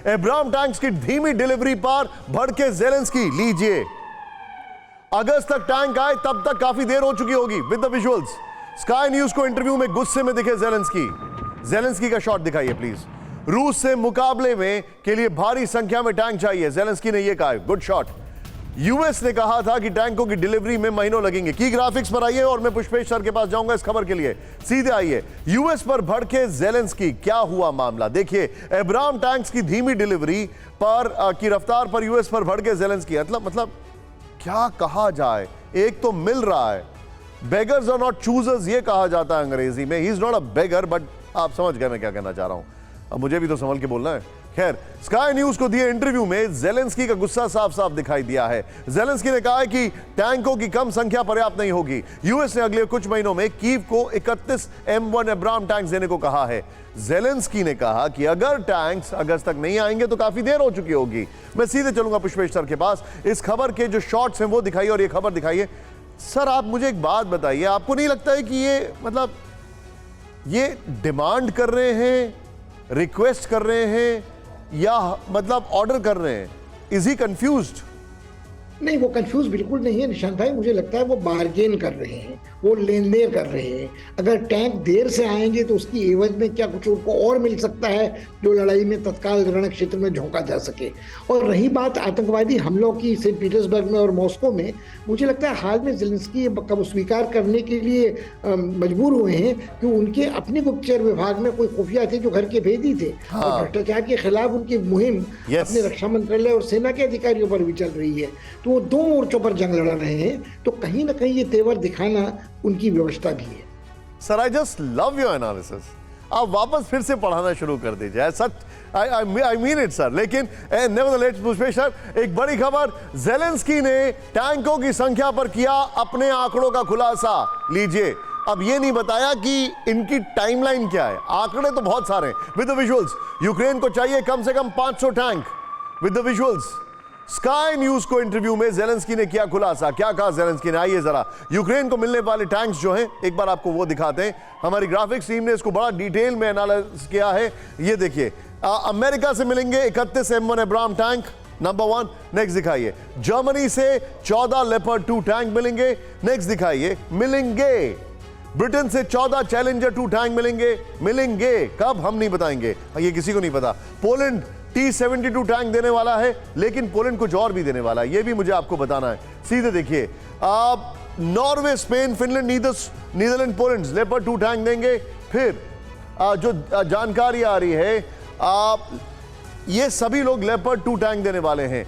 Abram tanks की धीमी delivery पर भड़के ज़ेलेंस्की। लीजिए, अगस्त तक टैंक आए तब तक काफी देर हो चुकी होगी। With the visuals, sky news को इंटरव्यू में गुस्से में दिखे ज़ेलेंस्की का शॉट दिखाइए प्लीज। रूस से मुकाबले में के लिए भारी संख्या में टैंक चाहिए, ज़ेलेंस्की ने यह कहा। Good shot. यूएस ने कहा था कि टैंकों की डिलीवरी में महीनों लगेंगे। की ग्राफिक्स पर आइए और मैं पुष्पेश सर के पास जाऊंगा इस खबर के लिए। सीधे आइए, यूएस पर भड़के ज़ेलेंस्की। क्या हुआ मामला देखिए। एब्राम टैंक्स की धीमी डिलीवरी पर की रफ्तार पर यूएस पर भड़के ज़ेलेंस्की। मतलब क्या कहा जाए, एक तो मिल रहा है, बेगर्स आर नॉट चूजर्स ये कहा जाता है अंग्रेजी में। He is not a beggar, but आप समझ गए मैं क्या कहना चाह रहा हूं। अब मुझे भी तो संभल के बोलना है। खैर, स्काई न्यूज को दिए इंटरव्यू में ज़ेलेंस्की का गुस्सा साफ साफ दिखाई दिया है। ज़ेलेंस्की ने कहा है कि टैंकों की कम संख्या पर्याप्त नहीं होगी। यूएस ने अगले कुछ महीनों में कीव को 31 M1 एब्राम टैंक्स देने को कहा है। ज़ेलेंस्की ने कहा कि अगर टैंक्स अगस्त तक नहीं आएंगे तो काफी देर हो चुकी होगी। मैं सीधे चलूंगा पुष्पेश सर के पास। इस खबर के जो शॉट्स हैं वो दिखाइए और ये खबर दिखाइए। सर, आप मुझे एक बात बताइए, आपको नहीं लगता है कि ये मतलब ये डिमांड कर रहे हैं, रिक्वेस्ट कर रहे हैं, या मतलब ऑर्डर कर रहे हैं? Is he confused? नहीं, वो कंफ्यूज बिल्कुल नहीं है निशांत भाई। मुझे लगता है वो बार्गेन कर रहे हैं, वो लेन देन कर रहे हैं। अगर टैंक देर से आएंगे तो उसकी एवज में क्या कुछ उनको और मिल सकता है जो लड़ाई में तत्काल रण क्षेत्र में झोंका जा सके। और रही बात आतंकवादी हमलों की सेंट पीटर्सबर्ग में और मॉस्को में, मुझे लगता है हाल में ज़ेलेंस्की कब स्वीकार करने के लिए मजबूर हुए हैं कि उनके अपने गुप्तचर विभाग में कोई खुफिया थे जो घर के भेदी थे। और भ्रष्टाचार के खिलाफ उनकी मुहिम अपने रक्षा मंत्रालय और सेना के अधिकारियों पर भी चल रही है। तो वो दो मोर्चों पर जंग लड़ रहे हैं, तो कहीं ना कहीं ये तेवर दिखाना उनकी व्यवस्था भी है। Sir, I just love your analysis. आप वापस फिर से पढ़ाना शुरू कर दीजिए। सच, आई मीन इट सर। लेकिन नेवरदलेस पुष्पेश सर, एक बड़ी खबर, ज़ेलेंस्की ने टैंकों की संख्या पर किया अपने आंकड़ों का खुलासा। लीजिए, अब ये नहीं बताया कि इनकी टाइमलाइन क्या है। आंकड़े तो बहुत सारे हैं। विद द विजुअल्स, यूक्रेन को चाहिए कम से कम 500 tank. With the visuals, sky news को इंटरव्यू में ज़ेलेंस्की ने किया खुलासा। क्या कहा ज़ेलेंस्की ने, आइए जरा। यूक्रेन को मिलने वाले टैंक्स जो हैं, एक बार आपको वो दिखाते हैं। हमारी ग्राफिक्स टीम ने इसको बड़ा डिटेल में एनालाइज किया है। ये देखिए, अमेरिका से मिलेंगे 31 M1 Abram tank, number 1। Next दिखाइए, जर्मनी से 14 लेपर्ड 2 टैंक मिलेंगे। नेक्स्ट दिखाइए, मिलेंगे ब्रिटेन से 14 चैलेंजर 2 टैंक मिलेंगे। कब, हम नहीं बताएंगे, ये किसी को नहीं पता। पोलैंड T-72 टैंक देने वाला है, लेकिन पोलैंड कुछ और भी देने वाला है, ये भी मुझे आपको बताना है। सीधे देखिए, आप Norway, Spain, Finland, Netherlands, Poland leopard 2 tank देंगे। फिर जो जानकारी आ रही है, ये सभी लोग लेपर्ड 2 टैंक देने वाले हैं।